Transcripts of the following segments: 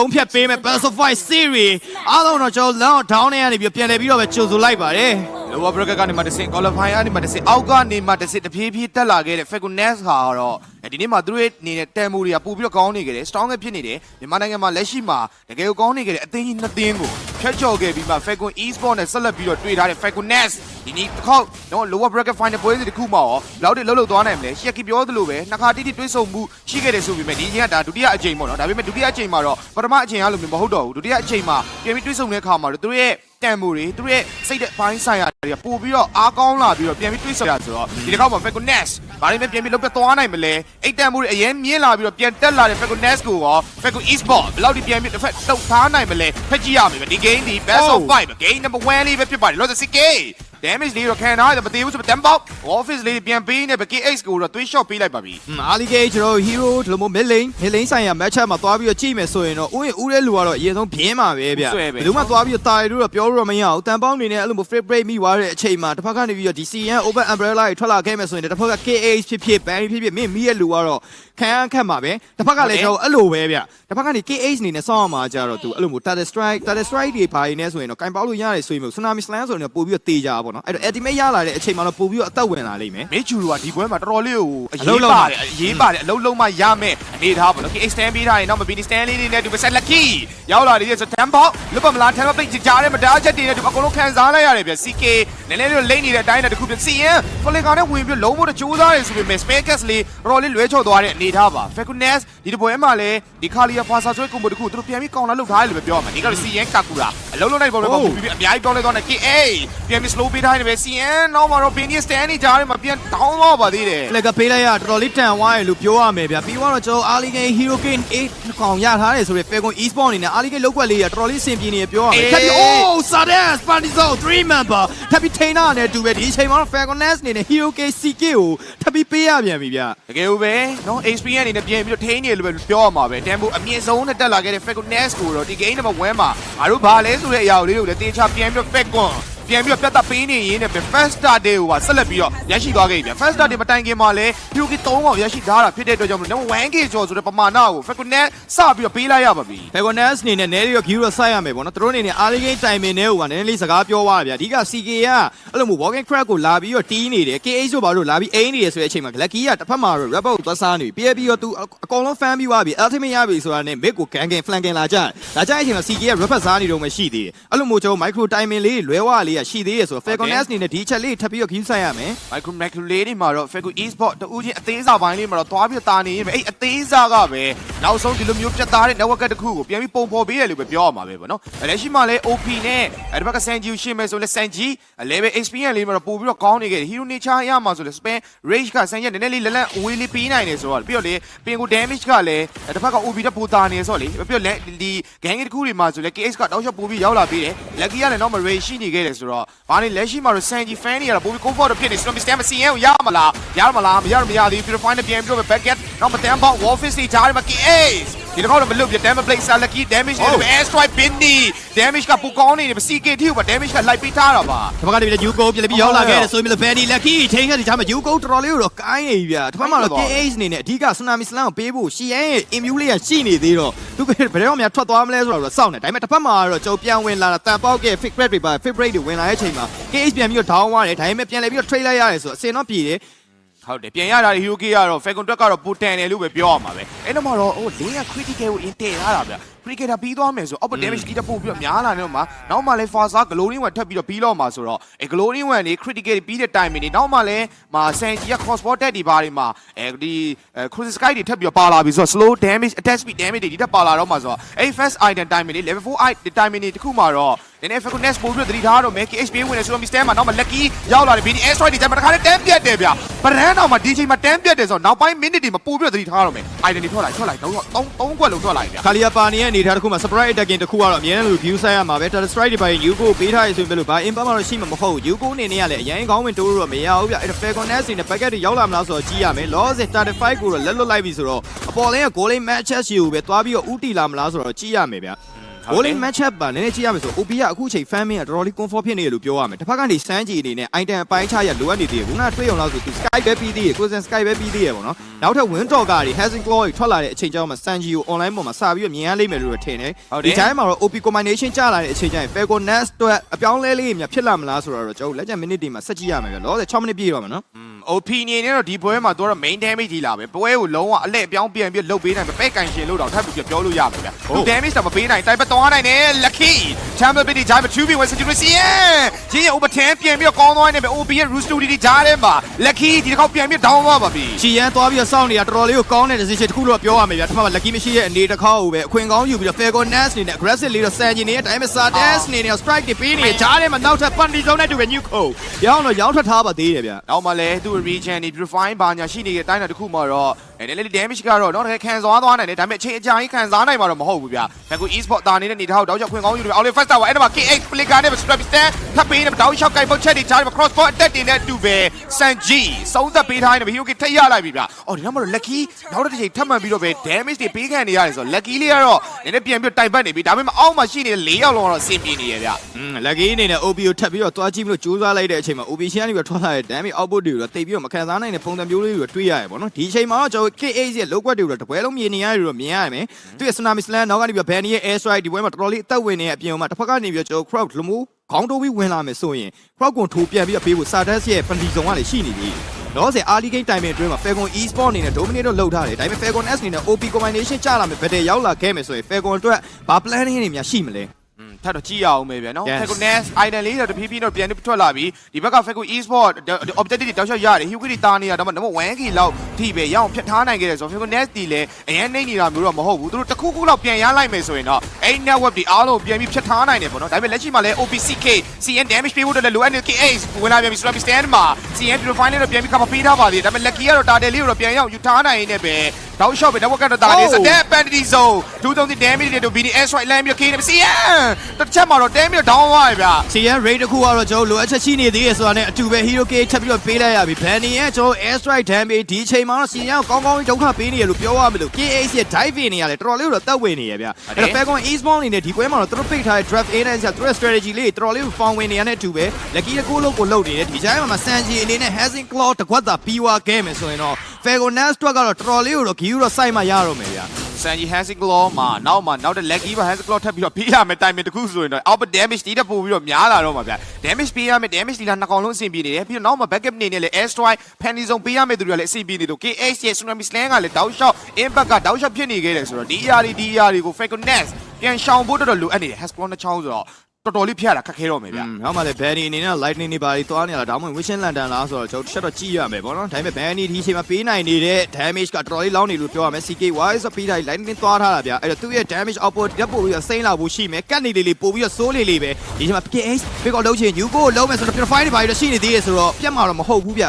ဆုံးဖြတ်ပေးမယ် Pacify Series အားလုံးတော့ကျွန်တော်လောင်းဒေါင်းနေရနေပြီးပြန်လည်ပြီးတော့ပဲကြိုဆိုလိုက်ပါတယ် Lower bracket ကနေမှတစ်ဆင့် qualify ကနေမှတစ်ဆင့်အောက်ကနေမှတစ်ဆင့်တဖြည်းဖြည်းတက်လာခဲ့တဲ့ Falconess ဟာတော့ဒီနေ့မှာသူတို့ရဲ့နေတဲ့တန်မိုတွေကပို့ပြီးတော့ကောင်းနေကြတယ် strong ဖြစ်နေတယ်မြန်မာနိုင်ငံမှာလက်ရှိမှာတကယ်ကိုကောင်းနေကြတဲ့အသင်းကြီးနှစ်သင်းကိုဖြတ်ကျော်ခဲ့ပြီးမှ Falcon Esport နဲ့ဆက်လက်ပြီးတော့တွေ့ထားတဲ့ Falconess ဒီနေ့တစ်ခေါက်တော့ lower bracket final ပွဲစဉ်တစ်ခုမှာရောဘယ်လောက်ထိလှုပ်သွားနိုင်မလဲရှက်ကြီးပြောသလိုပဲနှစ်ခါတိတိတွေးဆုံမှုရှိခဲ့တယ်ဆိုပေမဲ့ဒီအချိန်ကဒါဒုတိယအချိန်ပေါ့နော်ဒါပေမဲ့ဒုတိယအချိန်မှာတော့ပထမအချိန်ကလိုမျိုးမဟုတ်တော့ဘူးဒုတိယအချိန်မှာပြန်ပြီးတွေးဆုံတဲ့အခါမှာတော့သူတို့ရဲ့တန်မိုတွေသူတို့ရဲ့စိတ်တဲ့ပိုင်းဆိုင်ရာတွေကပို့ပြီးတော့အားကောင်းလာပြီးတော့ပြန်ပြီးတွေးဆုံရဆိုတော့ဒီတစ်ခေါက်မှာ Falconess ဘာလို့ပြန်ပြီးလှုပ်ပြသွားနိုင်မလဲအိတ်တန်မိုတွေအရင်မြင်လာပြီးတော့ပြန်တက်လာတဲ့ Falconess ကိုရော Falcon Esport ဘယ်လောက်ထိပြန်ပြီးတစ်ဖက်လှုပ်ထားနိုင်မလဲဖက်ကြည့်ရမယ်ဒီ game ဒီ best of 5 game number 1လေးပဲဖြစ်ပါတယ်လို့ဆို CK damage လေးတော့ခံထားတယ်မသေးဘူးဆိုတော့ tempo office လေးပြန်ပေးနေပဲ KX ကိုတော့ twin shot ပေးလိုက်ပါပြီ Ali Gage ကျွန်တော် hero ဒီလိုမျိုး mid lane ဆိုင်ရာ match up မှာသွားပြီးတော့ကြည့်မယ်ဆိုရင်တော့ဦးတဲ့လူကတော့အရင်ဆုံးပြင်းပါပဲဗျဘယ်သူမှသွားပြီးတော့တာရီတို့တော့ပြောလို့တော့မရအောင်တန်ပေါင်းနေနဲ့အဲ့လိုမျိုး free break မိသွားတဲ့အချိန်မှာတစ်ဖက်ကနေပြီးတော့ဒီ CN open umbrella တွေထွက်လာခဲ့မယ်ဆိုရင်တစ်ဖက်က KH ဖြစ်ဖြစ် Barry ဖြစ်ဖြစ်မင်းမိရဲ့လူကတော့ခံခတ်မှာပဲတစ်ဖက်ကလည်းကျွန်တော်အဲ့လိုပဲဗျတစ်ဖက်ကနေ KH နေနဲ့စောင်းအောင်မှာကြတော့သူအဲ့လိုမျိုး target strike တွေပါနေဆိုရင်တော့ကင်ပေါက်လို့ရတယ်ဆိုရင် tsunami slam ဆိုရင်တော့ပို့ပြီးတော့တေးကြပါပေါ့နော်အဲ့တော့ ultimate ရလာတဲ့အချိန်မှာတော့ပို့ပြီးတော့အသက်ဝင်လာလိမ့်မယ်မေဂျူတို့ကဒီပွဲမှာတော်တော်လေးကိုအရေးပါတယ်အလုံးလုံးမှရမယ်အနေထားပေါ့နော် KX stand ပေးထားရင်တော့မဘီနီ stand လေးတွေနဲ့ဒီပဲဆက်လက် key ရောက်လာတယ်ဆို tempo လွတ်ပါမလား tempo ပိတ်ကြားတယ်မတားချက်တွေနဲ့ဒီအကုန်လုံးခံစားလိုက်ရတယ်ဗျ CK နည်းနည်းလေးလိမ့်နေတဲ့အတိုင်းနဲ့တခုပြ CN ဖလီကာနဲ့ဝင်ပြီးလုံးဝကြိုးစားတယ်ဆိုပေမဲ့ Spacex လေးတော်တော်လေးလွဲချော်သွားတဲ့အနေထားပါ Falconess ဒီပွဲမှာလည်းဒီခါလီယာဖာဆာဆွဲကွန်ဘိုတခုသူတို့ပြန်ပြီးကောင်းလာလုပ်ထားတယ်လို့ပဲပြောရမှာဒီကတော့ CN ကာကူရာအလုံးလုံးလိုက်ပေါ်ပဲပြီးအများကြီးကောင်းလဲသွားတယ် KA ပြန်ပြီး slow ပေးထားတယ်ပဲ CN နောက်မှာတော့ Bini stand နေကြားထဲမှာပြန်တောင်းတော့ပါသေးတယ် လက်ကပေးလိုက်ရတော်တော်လေးတန်ဝါးရလို့ပြောရမယ်ဗျပြီးတော့ကျွန်တော် Ali Gage Hero King 8ကောင်ရထားတယ်ဆိုရင် Falcon Esport အနေနဲ့ Ali Gage လောက်ွက်လေးရတော်တော်လေးစင်ပြေနေပြောရမယ်ထပ်ပြီး Oh Sadas Partizo 3 member ထပ်ပြီးထိန်းထားတယ်တူပဲဒီအချိန်မှာတော့ Falconess အနေနဲ့ Hero King CK ကိုထပ်ပြီးပေးရပြန်ပြီဗျတကယ်လို့ပဲနော် experience အနေနဲ့ပြင်ပြီးတော့ထိန်းနေလို့ပဲပြောရမှာပဲ tempo အမြင့်ဆုံးနဲ့တက်လာခဲ့တဲ့ Falconess ကိုတော့ဒီ game number 1မှာငါတို့ဘာလဲဆိုတဲ့အရာလေးကိုလည်းတေချာပြန်ပြီးတော့ Falconပြန်ပြီးတော့ပြတ်သက်ပေးနေရင်းနဲ့ first start day ကိုပါဆက်လက်ပြီးတော့ရရှိသွားခဲ့ပြီ first start day မတိုင်ခင်မှာလည်း Hyuki 3ကောင်ရရှိထားတာဖြစ်တဲ့အတွက်ကြောင့်မို့ number 1K ကျော်ဆိုတဲ့ပမာဏကို Falconess စပြီးတော့ပေးလိုက်ရပါပြီ Falconess အနေနဲ့ Nelly ရော Giro စိုက်ရမယ်ပေါ့နော်သူတို့အနေနဲ့ Ali Gage timing နဲ့ဟိုကနည်းနည်းလေးစကားပြောသွားတယ်ဗျအဓိက CK ကအဲ့လိုမျိုး walking crack ကိုလာပြီးတော့တီးနေတယ် KH တို့ဘာလို့လာပြီးအိန်းနေတယ်ဆိုတဲ့အချိန်မှာ Lucky ကတစ်ဖက်မှာတော့ Rebel ကိုသွားစားနေပြီပြီးတော့သူအကောင်လုံး fan ပြီးသွားပြီ ultimate ရပြီဆိုတာနဲ့ mid ကို ganking flanking လာကြတဲ့အချိန်မှာ CK က Rebel စားနေတော့မှရှိသေးတယ်အဲ့လိုမျိုးကျွန်တော် micro timing လေးလွဲဝါလေးကရှိသေးတယ်ဆိုတော့ Falconess အနေနဲ့ဒီချက်လေးထပ်ပြီးတော့ queue ဆိုင်ရမယ် micro လေးတွေမှာတော့ Falcon Esport တူးချင်းအသေးစားပိုင်းလေးမှာတော့သွားပြီးတာနေရင်ပဲအဲ့အသေးစားကပဲနောက်ဆုံးဒီလိုမျိုးပြတ်သားတဲ့ network တစ်ခုကိုပြန်ပြီးပုံဖော်ပေးရလို့ပဲပြောရမှာပဲပေါ့နော်လက်ရှိမှာလည်း OP နဲ့ဒီဘက်က Sanji ရှင်းမယ်ဆိုလဲ Sanji level experience လေးမှာတော့ပို့ပြီးတော့ကောင်းနေခဲ့တယ် Hero Nature ရမှာဆိုလဲ Span Rage က Sanji နည်းနည်းလေးလက်အဝေးလေးပေးနိုင်တယ်ဆိုတော့ပြီးတော့လေပင်ကို damage ကလည်းဒီဘက်က OP တက်ပိုတာနေဆိုတော့လေပြီးတော့ဒီ gang တစ်ခုတွေမှာဆိုလဲ KX ကတောက်ချက်ပို့ပြီးရောက်လာပေးတယ် Lucky ကလည်းနောက်မှာ Rage ရှိနေခဲ့တယ်ဆိုတော့ဘာလဲလက်ရှိမှာတော့ Sanji fan တွေကတော့ပို့ပြီး comfort ဖြစ်နေ Stormy Stam CN ကိုရမလားမရသေးဘူး Purify နဲ့ပြန်ပြီးတော့ back get နောက်မှာ tempo Warface တွေကြားထဲမှာ KX ဒီတော့တော့မလွတ်ပြ damage plate Lucky damage နဲ့ air strike Bini damage ကပူကောင်းနေတယ် CK ထိကို damage ကလိုက်ပေးထားတာပါဒီဘက်ကနေပြီး Yuko ပြန်ပြီးရောက်လာခဲ့တယ်ဆိုပြီး Benny Lucky ထိန်းခဲ့ဒီကြားမှာ Yuko တော်တော်လေးတော့ကိုင်းနေပြီဗျဒီဘက်မှာတော့ KH အနေနဲ့အဓိက Tsunami Slam ကိုပေးဖို့ CN ရဲ့ immune လေးကရှိနေသေးတော့သူဘယ်တော့မှထွက်သွားမလဲဆိုတော့စောင့်နေဒါပေမဲ့တစ်ဖက်မှာတော့ကျွန်တော်ပြန်ဝင်လာတာတန်ပေါက်ရဲ့ fake rate တွေပါ fake rate တွေဝင်လာတဲ့အချိန်မှာ KH ပြန်ပြီးတော့ down သွားတယ်ဒါပေမဲ့ပြန်လဲပြီးတော့ trade လိုက်ရတယ်ဆိုတော့အစင်တော့ပြည်တယ်ဟုတ်တယ်ပြန်ရတာ Hyuki ကတော့ Falcon တွက်ကတော့ပူတန်တယ်လို့ပဲပြောရမှာပဲအဲ့တော့မှတော့လင်းက critical ကို in တင်ထားတာဗျ critical ပြီးသွားမယ်ဆို upper damage တီးတပို့ပြီးတော့များလာနေတော့မှနောက်မှလည်း Faza Glory 1ထပ်ပြီးတော့ပြီးတော့မှာဆိုတော့Glory 1နေ critical ပြီးတဲ့ time နေနောက်မှလည်းSanji က cross bot တက်ဒီဘာတွေမှာဒီ cruise sky တွေထပ်ပြီးတော့ပါလာပြီဆိုတော့ slow damage attack speed damage တွေဒီထပ်ပါလာတော့မှာဆိုတော့အဲ့ first item time နေ level 4 time နေတခုမှာတော့နည်းနည်း Falconess ပို့ပြီးတော့တတိထားတော့မယ် KHP ဝင်နေဆိုတော့ Mr. မှာနောက်မှ Lucky ရောက်လာတယ် BD air strike တွေကျမှတခါလေးတန်းပြတ်တယ်ဗျပရန်တော့မှဒီချိန်မှာတန်းပြတ်တယ်ဆိုတော့နောက်ပိုင်း minute တွေမှာပို့ပြီးတော့တတိထားတော့မယ် item တွေထွက်လိုက်တော့3ခွက်လုံးထွက်လိုက်ဗျခါလီယာပါနီရဲ့အနေထားတစ်ခုမှာ surprise attacking တစ်ခုကတော့အများနဲ့လူ view ဆိုင်ရမှာပဲ Total strike တွေပါရင် Yuko ပေးထားရဆိုရင်ဘယ်လိုဘာ impact မှတော့ရှိမှာမဟုတ်ဘူး Yuko အနေနဲ့ကလည်းအရင်ကောင်းဝင်တိုးလို့တော့မရဘူးဗျအဲ့ဒါ Falconess နဲ့ packet တွေရောက်လာမလားဆိုတော့ကြည့်ရမယ် loss 35ကိုတော့လက်လွတ်လိုက်ပြီဆိုတော့အပေါ်လင်းက goal line matches ကိုပဲသွားပြီးတော့ဥတီလာမလားဆိုတော့ကြည့်ရမယ်ဗျ bowling matchup ပါနည်းနည်းကြည့်ရမယ်ဆို OP ကအခုချိန် fan မင်းကတော်တော်လေး comfort ဖြစ်နေရလို့ပြောရမယ်တစ်ဖက်ကနေစမ်းကြည့်အနေနဲ့ item အပိုင်းခြားရလိုအပ်နေသေးတယ်ခုနကတွေ့ရုံလောက်ဆိုသူ sky ပဲပြီးသေးတယ် Crimson sky ပဲပြီးသေးတယ်ပေါ့နော်နောက်ထပ် wind talker တွေ Hazing claw တွေထွက်လာတဲ့အချိန်ကျတော့မှ Sanji ကို online ပေါ်မှာစပြီးတော့မြင်ရလိမ့်မယ်လို့ထင်တယ်ဒီတိုင်းမှာတော့ OP combination ကျလာတဲ့အချိန်ကျရင် Falcon Nest အတွက်အပြောင်းလဲလေးများဖြစ်လာမလားဆိုတော့ကျွန်တော်လက်ကျန် minute တွေမှာဆက်ကြည့်ရမယ်ဗျလော6 minute ပြည့်တော့မယ်နော် opinion နဲ့တော့ဒီပွဲမှာတော့ main damage ကြီးလာပဲပွဲကိုလုံးဝအလက်အပြောင်းပြန်ပြီးလုတ်ပေးနိုင်ပဲပဲ့ကန်ရှင်လို့တော့ထပ်ပြီးပြောလို့ရမှာဗျသူ damage တော့မပေးနိုင်တိုင်ပဲသွားနိုင်တယ် lucky chamber bit ဒီဂျိုင်း 2v 1 situation ဂျင်း over 10ပြန်ပြီးကောင်းသွားနေပဲ OP ရဲ့ roost 2D ဂျားထဲမှာ lucky ဒီတစ်ခေါက်ပြန်ပြီး down သွားပါပြီချီရန်သွားပြီးတော့စောင့်နေတာတော်တော်လေးကိုကောင်းတဲ့ decision တစ်ခုတော့ပြောရမယ်ဗျတစ်ခါမှ lucky မရှိရဲ့အနေတစ်ခေါက်ကိုပဲအခွင့်ကောင်းယူပြီးတော့ Falcon Nest နေနဲ့ aggressive လေးတော့ Sanji နေရဲ့တိုင်းပဲ Sardes နေနဲ့ strike တွေပေးနေဂျားထဲမှာနောက်ထပ် Panty zone နဲ့တူပဲ new code ရောင်းတော့ရောင်းထွက်ထားပါသေးတယ်ဗျနောက်မှလည်းသူ့ region ဒီ purify ဘာညာရှိနေတဲ့အတိုင်းတစ်ခုမှာတော့နည်းနည်းလေး damage ကတော့တော့ခံစားသွားနိုင်တယ်ဒါပေမဲ့အချိန်အကြာကြီးခံစားနိုင်မှာတော့မဟုတ်ဘူးဗျဒါကူ e-sport တာနေတဲ့နေထားတော့တောက်ချခွင့်ကောင်းယူတယ်အောင်လေ first tower အဲ့ဒါမှာ KH flicker နဲ့ strap stand ထပ်ပေးနေတောက်ချောက်ကိုက်ပုတ်ချက်တွေချားတယ် cross ball attack တွေနဲ့တူပဲ Sanji စုံသက်ပေးထားနေပြီ Hyoki ထက်ရလိုက်ပြီဗျအော်ဒီနောက်မှာတော့ lucky နောက်တစ်ချိန်ထပ်မှန်ပြီးတော့ပဲ damage တွေပေးခံနေရတယ်ဆိုတော့ lucky လေးကတော့နည်းနည်းပြန်ပြီးတိုင်ပတ်နေပြီဒါပေမဲ့အောက်မှာရှိနေတဲ့4ယောက်လုံးကတော့အဆင်ပြေနေရဗျlucky အနေနဲ့ OP ကိုထပ်ပြီးတော့တွားကြည့်ပြီးတော့ကြိုးစားလိုက်တဲ့အချိန်မှာ OP ရှင်းကနေပြီးထွက်လာတဲ့ damage output တွေတော့တိတ်ပြီးတော့မခံစားနိုင်တဲ့ပုံစံမျိုးလေးတွေတွေ့ရတယ်ပေါ့နော်ဒီအချိန်မှာတော့ကျွန်တော် KH ရဲ့ low quad တွေတော့တပွဲလုံးမြင်နေရတယ်လို့မြင်ရမယ်သူရဲ့ tsunami slam နောက်ကနေပြီး Benny ရဲ့ air strike ဒီပွဲမှာတော်တော်လေးအသက်ဝင်နေတဲ့အပြင်မှာတစ်ဖက်ကနေပြီးကျွန်တော် crowd လူမျိုးခေါင်းတိုးပြီးဝင်လာမယ်ဆိုရင် crowd ကိုထိုးပြန်ပြီးပေးဖို့ Sardes ရဲ့ Panty zone ကလည်းရှိနေပြီတော့ဆယ် early game timing အတွင်းမှာ Falcon e-sport အနေနဲ့ dominate တော့လုပ်ထားတယ်ဒါပေမဲ့ Falcon S အနေနဲ့ OP combination ကျလာမယ် battle ရောက်လာခဲ့မယ်ဆိုရင် Falcon အတွက်ဘာ planning တွေများရှိမလဲထပ်တော့ကြည့်ရအောင်ပဲဗျာနော် Falcon Nest item လေးတော့တဖြည်းဖြည်းတော့ပြန်ထွက်လာပြီဒီဘက်က Falcon e-sport objective တွေတောက်လျှောက်ရတယ် Hyoki တွေတာနေတာတော့ 1k လောက်ထိပဲရအောင်ဖြတ်ထားနိုင်ခဲ့တယ်ဆိုတော့ Falcon Nest ဒီလည်းအရင်နေနေတာမျိုးတော့မဟုတ်ဘူးသူတို့တစ်ခုခုလောက်ပြန်ရလိုက်မယ်ဆိုရင်တော့အဲ့ network တွေအားလုံးပြန်ပြီးဖြတ်ထားနိုင်တယ်ပေါ့နော်ဒါပေမဲ့လက်ရှိမှာလည်း OPCK CN damage ပေးဖို့တော့လိုအပ်နေ KH ဝင်လာပြန်ပြီ Strap stand မှာ CN purify နဲ့တော့ပြန်ပြီး cover ပေးထားပါသေးတယ်ဒါပေမဲ့ lucky ကတော့ target လေးကိုတော့ပြန်ရအောင်ယူထားနိုင်နေပဲတောက်လျှောက်ပဲ network ကတော့တာနေစတဲ့ Panty zone 230 damage တွေတော့ BDS strike လမ်းပြီး KH နဲ့ CN တစ်ချက်မှာတော့ damage တော့ down သွားပြီဗျာ CN rate တစ်ခုကတော့ကျွန်တော်လိုအပ်ချက်ရှိနေသေးတယ်ဆိုတာနဲ့အတူပဲ Hero K ထပ်ပြီးတော့ပေးလိုက်ရပြီ Benny ရဲ့ကျွန်တော် air strike damage ဒီအချိန်မှာတော့ CN ကိုကောင်းကောင်းဒုက္ခပေးနေရလို့ပြောရမယ်လို့ KH ရဲ့ dive in နေရလေတော်တော်လေးတော့တက်ဝင်နေရဗျာအဲ့တော့ Falcon e-sport အနေနဲ့ဒီပွဲမှာတော့သူတို့ပိတ်ထားတဲ့ draft A နဲ့သူတို့ strategy လေးတော်တော်လေးကို found ဝင်နေရတဲ့အတူပဲ lucky တစ်ခုလုံးကိုလုတ်နေတယ်ဒီချိန်မှာ Sanji အနေနဲ့ Hazing claw တကွက်သာပြီးွားခဲ့မယ်ဆိုရင်တော့ Falcon Nest ကတော့တော်တော်လေးကိုတော့ Gyu တော့စိုက်မှရတော့မယ်ဗျာSanji Hazing claw မှာနောက်တဲ့ lucky ပါ Hazing claw ထပ်ပြီးတော့ပေးရမယ် timing တစ်ခုဆိုရင်တော့ output damage တီးတက်ပို့ပြီးတော့များလာတော့မှာဗျာ damage ပေးရမယ် damage တီးတာနှစ်ကောင်လုံးအဆင်ပြေနေတယ်ပြီးတော့နောက်မှာ backup နေနဲ့လေ air strike Panty zone ပေးရမယ်သူတွေကလည်းအဆင်ပြေနေတော့ KH ရဲ့ tsunami slam ကလည်းတောက်လျှောက် impact ကတောက်လျှောက်ဖြစ်နေခဲ့တယ်ဆိုတော့ဒီအရာတွေကို Falcon Nest ပြန်ရှောင်ဖို့တော့လိုအပ်နေတယ် Hazing claw နှစ်ချောင်းဆိုတော့တော်တော်လေးဖျက်တာခက်ခဲတော့မယ်ဗျာနောက်မှလည်း Benny အနေနဲ့ lightning တွေပါပြီးသွားနေတာဒါမှမဟုတ် Vision Lantern လားဆိုတော့ကျွန်တော်တစ်ချက်တော့ကြည့်ရမယ်ပေါ့နော်ဒါပေမဲ့ Benny ဒီအချိန်မှာပေးနိုင်နေတဲ့ damage ကတော်တော်လေးလောင်းနေလို့ပြောရမယ် CKY ဆိုပြီးတိုင်း lightning သွားထားတာဗျာအဲ့တော့သူ့ရဲ့ damage output တက်ပို့ပြီးတော့စိမ့်လာဖို့ရှိမယ်ကတ်နေလေးပို့ပြီးတော့စိုးလေးပဲဒီအချိန်မှာ PH ဘစ်ကောလုံးချင် new goal လုံးမယ်ဆိုတော့ purify တွေပါပြီးတော့ရှိနေသေးတယ်ဆိုတော့ပြတ်မှာတော့မဟုတ်ဘူးဗျ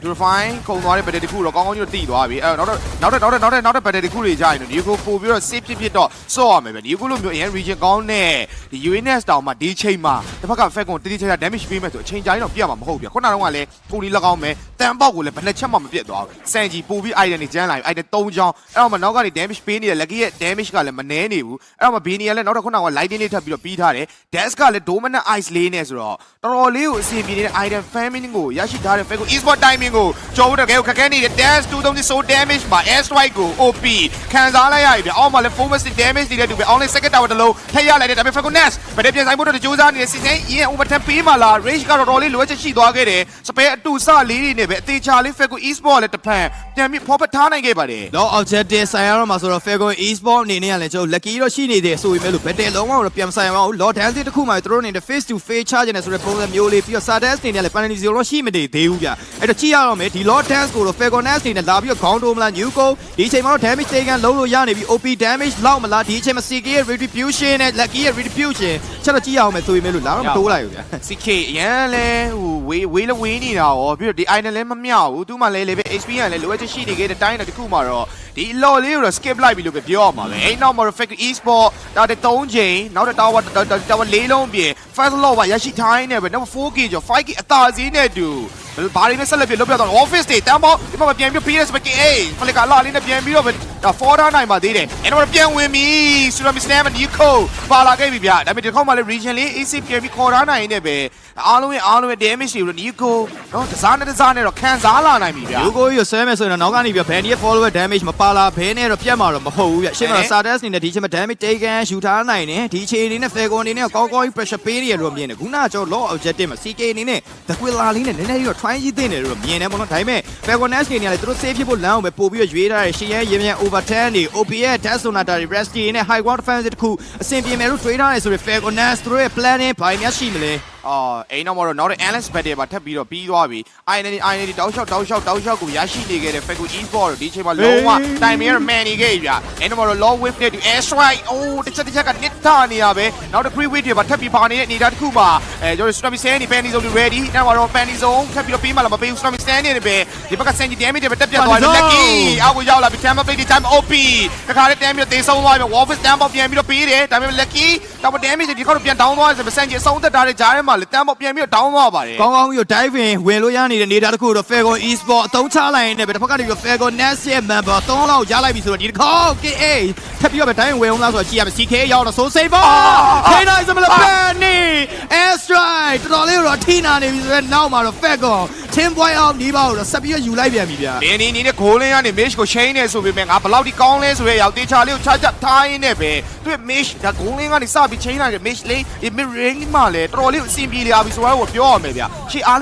purify ခုံသွားတဲ့ battery တစ်ခုတော့ကောင်းကောင်းကြီးတော့တိသွားပြီအဲ့တော့နောက်တဲ့ battery တစ်ခုတွေကြာရင်တော့ဒီကိုပို့ပြီးတော့ safe ဖြစ်တော့စော့ရမယ်ဗျဒီကိုလိုမျိုးအရင် region ကောင်းနဲ့ဒီ UNS တောင်မှဒီချိန်မှာတစ်ဖက်က Falcon တိတိကျကျ damage ပေးမယ်ဆိုအချိန်ကြာရင်တော့ပြတ်မှာမဟုတ်ဗျခုနကတော့ကလည်းပုံလေး၎င်းမယ်တန်ပေါက်ကိုလည်းဘယ်နှချက်မှမပြတ်သွားဘူး Sanji ပို့ပြီး item တွေကျန်းလာပြီ item 3ချောင်းအဲ့တော့မှနောက်ကနေ damage ပေးနေတဲ့ lucky ရဲ့ damage ကလည်းမနှဲနေဘူးအဲ့တော့မှ Benny ကလည်းနောက်တော့ခုနက lighting လေးထပ်ပြီးတော့ပြီးထားတယ် dash ကလည်း dominant ice လေးနဲ့ဆိုတော့တော်တော်လေးကိုအဆင်ပြေနေတဲ့ item famine ကိုရရှိထားတဲ့ Falcon e-sport timing ကိုကျော်တော့ခက်ခဲနေတဲ့ dash 230 so damage မှာ air strike ကို OP ခံစားလိုက်ရပြီအောက်မှာလည်း 4 damage တွေတူပဲ only second tower တလုံးထည့်ရလိုက်တယ်ဒါပေမဲ့ Falcon Nest ဗတဲ့ပြန်ဆိုင်ဖို့တော့ကြိုးစားနေတဲ့စီစဉ်ရင် overtime ပေးမှလား rage ကတော့တော်လေးလိုအပ်ချက်ရှိသွားခဲ့တယ် spare အတူစလေးတွေနဲ့ပဲအသေးချာလေး Falcon e-sport လည်းတစ်ဖန်ပြန်ပြီး forward ထားနိုင်ခဲ့ပါတယ် တော့ objective ဆိုင်ရတော့မှာဆိုတော့ Falcon e-sport အနေနဲ့ကလည်းကျွန်တော် lucky တော့ရှိနေတယ်ဆိုပေမဲ့လို့ battle လုံးဝတော့ပြန်ဆိုင်အောင် lot dance တစ်ခုမှသူတို့အနေနဲ့ face to face charge နေဆိုတဲ့ပုံစံမျိုးလေးပြီးတော့ Sardes အနေနဲ့လည်း penalty zone တော့ရှိမနေသေးဘူးဗျအဲ့တော့ကြည့်ရအောင်မယ်ဒီ lot dance ကိုတော့ Falcon Nest အနေနဲ့လာပြီးတော့ခေါင်းတိုးမလား new goal ဒီအချိန်မှာတော့ damage တေးကန်လုံးလို့ရနေပြီ OP damage လောက်မလားဒီအချိန်မှာ CK ရဲ့ retribution နဲ့ lucky ရဲ့ retribution ချက်တော့ကြည့်ရအောင်မယ်ဆိုပေမဲ့လို့လာတော့မတိုးလိုက်ဘူးဗျ CK အရန်လဲဟိုဝေးနေတာရောပြီးတော့ဒီ item လည်းမမြောက်ဘူးသူ့မှာလည်း level HP ကလည်းလိုအပ်ချက်ရှိနေခဲ့တဲ့တိုင်းတစ်ခုမှာတော့ဒီ law လေးကိုတော့ skip လိုက်ပြီလို့ပဲပြောရမှာပဲအဲ့နောက်မှာတော့ Falcon e-sport ဒါတဲ့3ချိန်နောက်တဲ့ tower 4လုံးပြင် first law ကရရှိထားနေပဲနောက် 4k ကျော် 5k အသာစီးနဲ့တူ ဘာတွေနဲ့ဆက်လက်ပြီးလုပ်ပြတော့ office တွေတန်းပေါဒီမှာပြန်ပြီးပြီးရဲဆိုပြီးအေးဖလက်ကလာလေးနဲ့ပြန်ပြီးတော့ဒါ4 နိုင်ပါသေးတယ်အဲ့တော့ပြန်ဝင်ပြီဆိုတော့ Mr. Nico ပါလာခဲ့ပြီဗျာဒါပေမဲ့ဒီခေါက်မှလည်း region လေး AC ပြန်ပြီးခေါ်ထားနိုင်နေပဲအားလုံးရဲ့ damage တွေ Nico နော်တစားနဲ့တော့ခံစားလာနိုင်ပြီဗျာ Nico ရဆဲမယ်ဆိုရင်တော့နောက်ကနေပြ Bandy follower damage မပါလာဘဲနဲ့တော့ပြတ်မှာတော့မဟုတ်ဘူးဗျရှင်းမှာ Stardust အနေနဲ့ဒီချိန်မှာ damage တေးကန်ယူထားနိုင်တယ်ဒီချိန်အနေနဲ့ Falcon အနေနဲ့ကောင်းကြီး pressure ပေးနေရတော့မြင်တယ်ခုနကကျွန်တော် law objective မှာ CK အနေနဲ့ The Quilla လေးနဲ့နည်းနည်းတော့ try ကြီးသိနေတယ်တော့မြင်တယ်ပေါ့နော်ဒါပေမဲ့ Falcon Nest အနေနဲ့လည်းသူတို့ save ဖြစ်ဖို့လမ်းအောင်ပဲပို့ပြီးရွေးထားတယ်ရှင်းရဲရင်မြန် overturn တွေ OP ရဲ့ Death Sonata တွေ Resty နဲ့ High Ground Defense တခုအဆင်ပြေမယ်လို့တွေးထားတယ်ဆိုရင် Falcon Nest သူတို့ရဲ့ planning ဘာများရှိမလဲအိမ်တော့မတော့နောက်တဲ့ Alex Battle မှာထပ်ပြီးတော့ပြီးသွားပြီ identity တောက်လျှောက်ကိုရရှိနေခဲ့တဲ့ Faku Esport ဒီချိန်မှာလုံးဝ timing ရ man နေခဲ့ပြီဗျအိမ်တော့မတော့ low wave နဲ့ air strike တစ်ချက်ကနစ်တာနေရပဲနောက်တဲ့ free wave တွေမှာထပ်ပြီးပါနေတဲ့အနေအထားတစ်ခုမှာကျွန်တော် Stormy Sand နေ Penny Zone ready နောက်မှာတော့ Penny Zone ထပ်ပြီးတော့ပြီးမှလာမပေးဘူး Stormy Sand နေပဲဒီဘက်က Sanji damage တွေပဲတက်ပြတ်သွားတယ် Lucky အောက်ကိုရောက်လာပြီ Tampa Bay ဒီ time OP တခါတည်း damage တွေသေဆုံးသွားပြီ Wolf's Tampa ပြန်ပြီးတော့ပေးတယ်ဒါပေမဲ့ Lucky တော့ damage တွေဒီခေါက်တော့ပြန် down သွားတယ် Sanji အဆုံးသက်တာတွေကြားထဲမှာလေ Tampa ပြန်ပြီးတော့ down သွားပါတယ်ကောင်းကောင်းပြီးတော့ diving ဝင်လို့ရနေတဲ့နေတာတစ်ခုတော့ Falcon Esport အသုံးချလိုက်ရင်လည်းတစ်ဖက်ကနေပြီးတော့ Falcon Nest ရဲ့ member 3လောက်ရလိုက်ပြီဆိုတော့ဒီတစ်ခေါက် KA ထပ်ပြီးတော့ diving ဝင်အောင်လားဆိုတော့ကြည့်ရမယ် CK ရောက်တော့ so save ပါထိနိုင်စမလား Penny air strike တော်တော်လေးတော့ထိနာနေပြီဆိုတော့နောက်မှာတော့ Falcon 10 point out ဒီပါတော့ဆက်ပြီးတော့ယူလိုက်ပြန်ပြီဗျာနင်းနဲ့ goal line ကနေ Mish ကို chain နေဆိုပေမဲ့ငါဘယ်လောက်ဒီကောင်းလဲဆိုရဲရောက်တေချာလေးကိုချထားရင်းနဲ့ပဲသူ့ Mish ဒါ goal line ကနေစပြီး chain လိုက်တယ် Mish လေး mid range မှာလေတော်တော်လေးအဆင်ပြေလာပြီဆိုတော့ပြောရမယ်ဗျာရှေ့အာ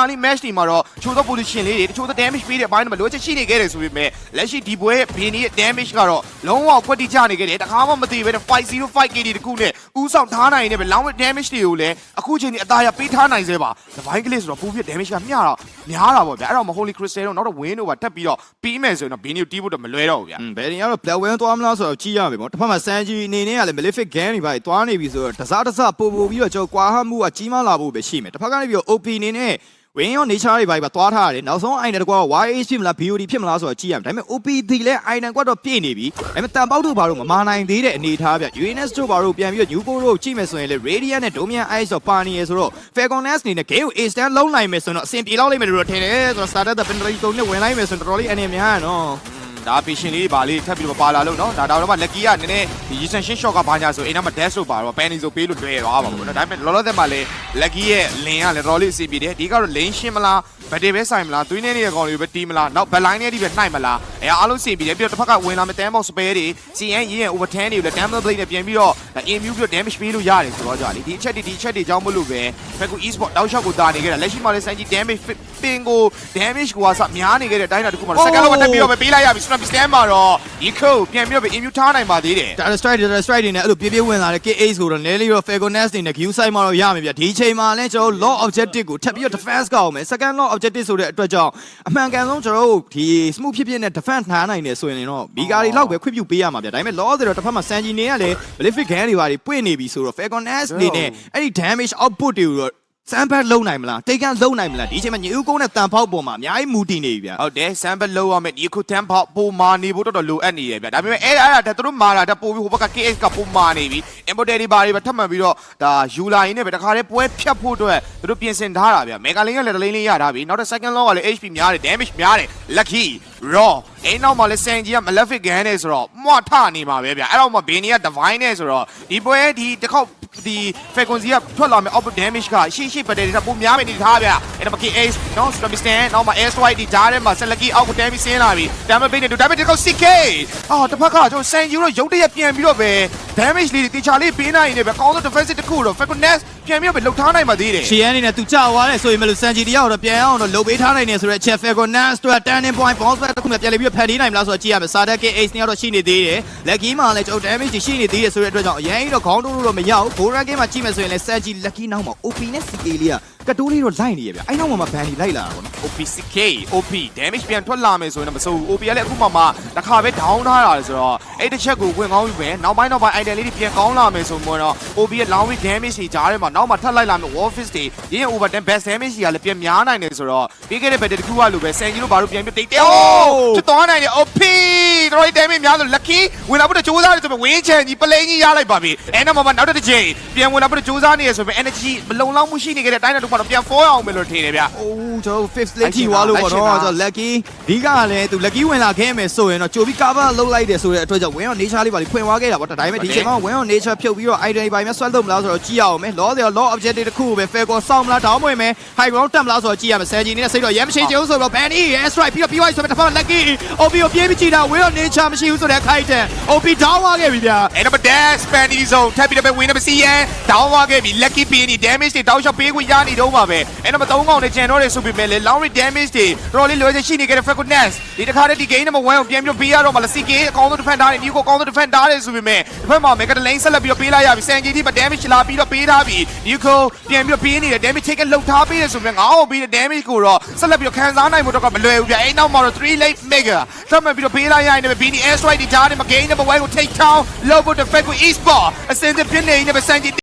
းလေး match ဒီမှာတော့ချိုးသော position လေးတွေတချို့သော damage ပေးတဲ့အပိုင်းတွေမှာလိုချင်ရှိနေခဲ့တယ်ဆိုပေမဲ့လက်ရှိဒီပွဲရဲ့ Bini ရဲ့ damage ကတော့လုံးဝခွက်တိကျနေခဲ့တယ်တခါမှမသိပဲ 505 KD တခုနဲ့ဦးဆောင်ထားနိုင်နေပဲ long damage တွေကိုလည်းအခုချိန်ဒီအသာရပေးထားနိုင်သေးပါ divine clip ဆိုတော့ပိုပြီး damage ကများတာပေါ့ဗျာအဲ့တော့ Holy Crystal တော့နောက်တော့ win တို့ပါတက်ပြီးတော့ပြီးမယ်ဆိုရင်တော့ Bini ကိုတီးဖို့တော့မလွယ်တော့ဘူးဗျာဘယ်နေရာတော့ black win သွားမလားဆိုတော့ကြည့်ရမယ်ပေါ့တစ်ဖက်မှာ Sanji အနေနဲ့ကလည်း malefic game တွေပါသွားနေပြီဆိုတော့တစားပို့ပြီးတော့ကျွန်တော်ကွာဟမှုကကြီးမားလာဖို့ပဲရှိမယ်တစ်ဖက်ကနေပြီးတော့ OP အနေနဲ့ဝင်းရော nature တွေပါသွားထားရတယ်နောက်ဆုံး item တကွာ YH ဖြစ်မလား BOD ဖြစ်မလားဆိုတော့ကြည့်ရမယ်ဒါပေမဲ့ OP ဒီလဲ item ကွက်တော့ပြည့်နေပြီဒါပေမဲ့တန်ပေါက်တို့ဘာလို့မမာနိုင်သေးတဲ့အနေထားဗျ UNS တို့ဘာလို့ပြန်ပြီးတော့ New Gold တို့ကြည့်မယ်ဆိုရင်လေ Radiant နဲ့ Domian Ice တော့ပါနေရဆိုတော့ Falcon Nest အနေနဲ့ game ကို A stand လုံးနိုင်မယ်ဆိုတော့အဆင်ပြေလောက်လိမ့်မယ်လို့ထင်တယ်ဆိုတော့ starter တဲ့ penalty တုံးနဲ့ဝင်လိုက်မယ်ဆိုတော့တော်တော်လေးအနေများရနော်ဒါ patient လေးပါလေးထပ်ပြီးတော့ပါလာလို့เนาะဒါတော့မှ lucky ကနည်းနည်းဒီ recension shot ကဘာညာဆိုအိမ်နောက်မှာ dash လို့ပါတော့ penny ဆိုပေးလို့တွေ့ရသွားပါဘူးเนาะဒါပေမဲ့လောလောဆယ်မှာလေ lucky ရဲ့ lane ကလည်းတော်တော်လေးအဆင်ပြေတယ်ဒီကတော့ lane ရှင်းမလားဗတ်တေပဲဆိုင်မလားသွေးနေတဲ့ကောင်တွေပဲတီးမလားနောက် back line နဲ့ဒီပဲနှိုက်မလားအားလုံးအဆင်ပြေတယ်ပြီးတော့တစ်ဖက်ကဝင်လာမဲ့ damage spare တွေ CN ရေးရင် overturn တွေကိုလည်း damage blade နဲ့ပြန်ပြီးတော့ immune ပြီးတော့ damage ပေးလို့ရတယ်ဆိုတော့ကြာလေဒီအချက်တွေကြောင်းမလို့ပဲ Faku Esport တောက်လျှောက်ကိုတာနေခဲ့တာလက်ရှိမှာလည်း Sanji damage ပင်ကို damage ကိုစများနေခဲ့တဲ့အတိုင်းတာတစ်ခုမှ second လောက်တက်ပြီးတော့ပေးလိုက်ရပြီ Snap stand မှာတော့ Eco ပြန်ပြီးတော့ immune ထားနိုင်ပါသေးတယ် Data strike တွေနဲ့အဲ့လိုပြေးဝင်လာတဲ့ KA ဆိုတော့ Nelly ရော Falcon Nest တွေနဲ့ Q side မှာတော့ရမယ်ဗျဒီချိန်မှာလည်းကျွန်တော် law objective ကိုထပ်ပြီးတော့ defense ကောက်အောင်မယ် second law objective ဆိုတဲ့အတွက်ကြောင့်အမှန်ကန်ဆုံးကျွန်တော်တို့ဒီ smooth ဖြစ်နဲ့ defense ထားနိုင်တယ်ဆိုရင်တော့ဘီကာတွေလောက်ပဲခွင့်ပြုပေးရမှာဗျဒါပေမဲ့ law တွေတော့တစ်ဖက်မှာ Sanji နေကလည်း malefic gun တွေပါပွင့်နေပြီဆိုတော့ Falcon Nest နေနဲ့အဲ့ဒီ damage output တွေကိုတော့စမ်ဘတ်လုံးနိုင်မလားတိတ်ကန်းလုံးနိုင်မလားဒီအချိန်မှာညဦးကုန်းနဲ့တန်ဖောက်ပေါ်မှာအများကြီးမူတည်နေပြီဗျဟုတ်တယ်စမ်ဘတ်လုံးရမယ်ဒီခုတန်ဖောက်ပုံမာနေဖို့တော်တော်လိုအပ်နေရဗျဒါပေမဲ့အဲ့ဒါသူတို့မာတာတက်ပို့ပြီးဟိုဘက်က KS ကပုံမာနေပြီ importer တွေဘာတွေပဲထပ်မှန်ပြီးတော့ဒါယူလာရင်းနဲ့ပဲတခါတည်းပွဲဖြတ်ဖို့အတွက်သူတို့ပြင်ဆင်ထားတာဗျမေဂါလင်းကလည်းတလိန်းလေးရထားပြီနောက်တစ် second law ကလည်း HP များတယ် damage များတယ် lucky raw အိမ်နောက်မှာလည်း Sanji က malefic gun နဲ့ဆိုတော့မွတ်ထနေမှာပဲဗျအဲ့တော့မှ Bini က divine နဲ့ဆိုတော့ဒီပွဲဒီတစ်ခေါက်ဒီ frequency ကထွက်လာမယ် output damage ကရှေ့ပတ်တယ်ပုံများမယ်နေထားဗျအဲ့ဒါမှ KS နော် Stormy Stand နောက်မှာ air strike ဒီကြားထဲမှာ Lucky အောက်ကိုတန်းပြီးဆင်းလာပြီ damage ပေးနေတူဒါပေမဲ့ဒီကောက် CK တစ်ဖက်ကကျွန်တော် Sanji တို့ရုပ်တရက်ပြန်ပြီးတော့ပဲ damage လေးတေချာလေးပေးနိုင်နေပဲကောင်းတဲ့ defensive တစ်ခုတော့ Falcon Nest ပြန်ပြီးတော့ပဲလှုပ်ထားနိုင်ပါသေးတယ်ရှီယန်အနေနဲ့သူကြောက်သွားတယ်ဆိုရင်မလို့ Sanji တယောက်တော့ပြန်အောင်တော့လှုပ်ပေးထားနိုင်နေဆိုတဲ့အချက် Falcon Nest တို့ turning point bounce back တစ်ခုမှပြန်လေပြီးဖန်တီးနိုင်မလားဆိုတော့ကြည့်ရမယ် Sadak KS နဲ့တော့ရှိနေသေးတယ် Lucky မှာလည်းကျွန်တော် damage ရှိနေသေးတယ်ဆိုတဲ့အတွက်ကြောင့်အရင်တော့ခေါင်းတိုးလို့တော့မရဘူး Goran game မှာကြည့်မယ်ဆိုရင်လည်း Sanji Lucky နောက်မှာ OP နဲ့ CK လေးကတိုးလေးတော့လိုက်နေရဗျအဲ့နောက်မှာ Bandy လိုက်လာတာပေါ့နော် OP CK OP damage ပြန်ထွက်လာမယ်ဆိုရင်တော့မစိုးဘူး OP ကလည်းအခုမှတစ်ခါပဲ down ထားတာဆိုတော့အဲ့တစ်ချက်ကိုဝင်ကောင်းပြီပဲနောက်ပိုင်း item လေးတွေပြန်ကောင်းလာမယ်ဆိုတော့ OP ရဲ့ long range damage တွေကြားထဲမှာနောက်မှထပ်လိုက်လာမယ် Warfist တွေရင်း overtime best damage တွေကလည်းပြန်များနိုင်တယ်ဆိုတော့ပြီးခဲ့တဲ့ battle တစ်ခုကလိုပဲ Sanji တို့ဘာလို့ပြန်ပြီးတိတ်တယ်ဖြစ်သွားနိုင်တယ် OP တော်တော် damage များလို့ lucky ဝင်လာဖို့ကြိုးစားတယ်ဆိုပေမဲ့ win chance ကြီး play ကြီးရလိုက်ပါပြီအဲ့နောက်မှာနောက်တစ်ချိန်ပြန်ဝင်လာဖို့ကြိုးစားနေရဆိုပေမဲ့ energy မလုံလောက်မှုရှိနေခဲ့တဲ့အတိုင်းတော့ မှာတော့ပြန်4အောင်ပဲလို့ထင်တယ်ဗျ အိုးကျွန်တော် fifth lane ထိသွားလို့ပေါ့နော်ကျွန်တော် lucky ဒီကလည်းသူ lucky ဝင်လာခဲ့မယ်ဆိုရင်တော့ကြိုပြီး cover လုပ်လိုက်တယ်ဆိုတဲ့အတွက်ကြောင့် win on nature လေးပါလိဖွင့်သွားခဲ့တာပေါ့ဒါပေမဲ့ဒီချိန်မှာ win on nature ဖြုတ်ပြီးတော့ item တွေပိုင်းမဲ့ဆွဲလို့မလားဆိုတော့ကြည့်ရအောင်မယ် law တွေ law objective တစ်ခုပဲ fair call စောင်းမလားတောင်းမဝင်မယ် high ground တက်မလားဆိုတော့ကြည့်ရမယ်ဆယ်ကြီးနေတဲ့စိတ်တော့ရမ်းမရှိချင်ဘူးဆိုတော့ banny air strike ပြီးတော့ပြီးသွားဆိုတော့တစ်ဖက် lucky OP ကိုပြေးပြီးကြည့်တာ win on nature မရှိဘူးဆိုတဲ့ခိုက်တယ် OP down သွားခဲ့ပြီဗျာ အဲ့တော့ dash spanny zone ထပ်ပြီးတော့ win မစီရန် down သွားခဲ့ပြီ lucky ပေးနေ damage တွေတောက်လျှောက်ပေးခွင့်ရနေတော့ပါပဲအဲ့တော့3កောင်နဲ့ကျန်တော့တယ်ဆိုပေမဲ့လေ long range damage တွေတော်တော်လေးလွယ်ချက်ရှိနေခဲ့တဲ့ Frequency ဒီတစ်ခါတည်းဒီ game number 1ကိုပြန်ပြီးပေးရတော့မှလား CK အကောင်းဆုံး defend ထားတယ် Nico အကောင်းဆုံး defend ထားတယ်ဆိုပေမဲ့တစ်ဖက်မှာ Mega Lane ဆက်လက်ပြီးတော့ပေးလိုက်ရပြီ Sanji မှာ damage လာပြီးတော့ပေးထားပြီ Nico ပြန်ပြီးတော့ပေးနေတယ် damage take လှုပ်ထားပေးတယ်ဆိုပေမဲ့ငါ့ကိုပေးတဲ့ damage ကိုတော့ဆက်လက်ပြီးတော့ခံစားနိုင်ဖို့တော့မလွယ်ဘူးဗျအဲ့နောက်မှာတော့3 late mega ထပ်မှပြီးတော့ပေးလိုက်ရရင်လည်း Bini air strike ဒီကြားထဲမှာ game number 1ကို take down လုပ်ဖို့ defend ကို e-sport အစင်သစ်ဖြစ်နေနေပဲ Sanji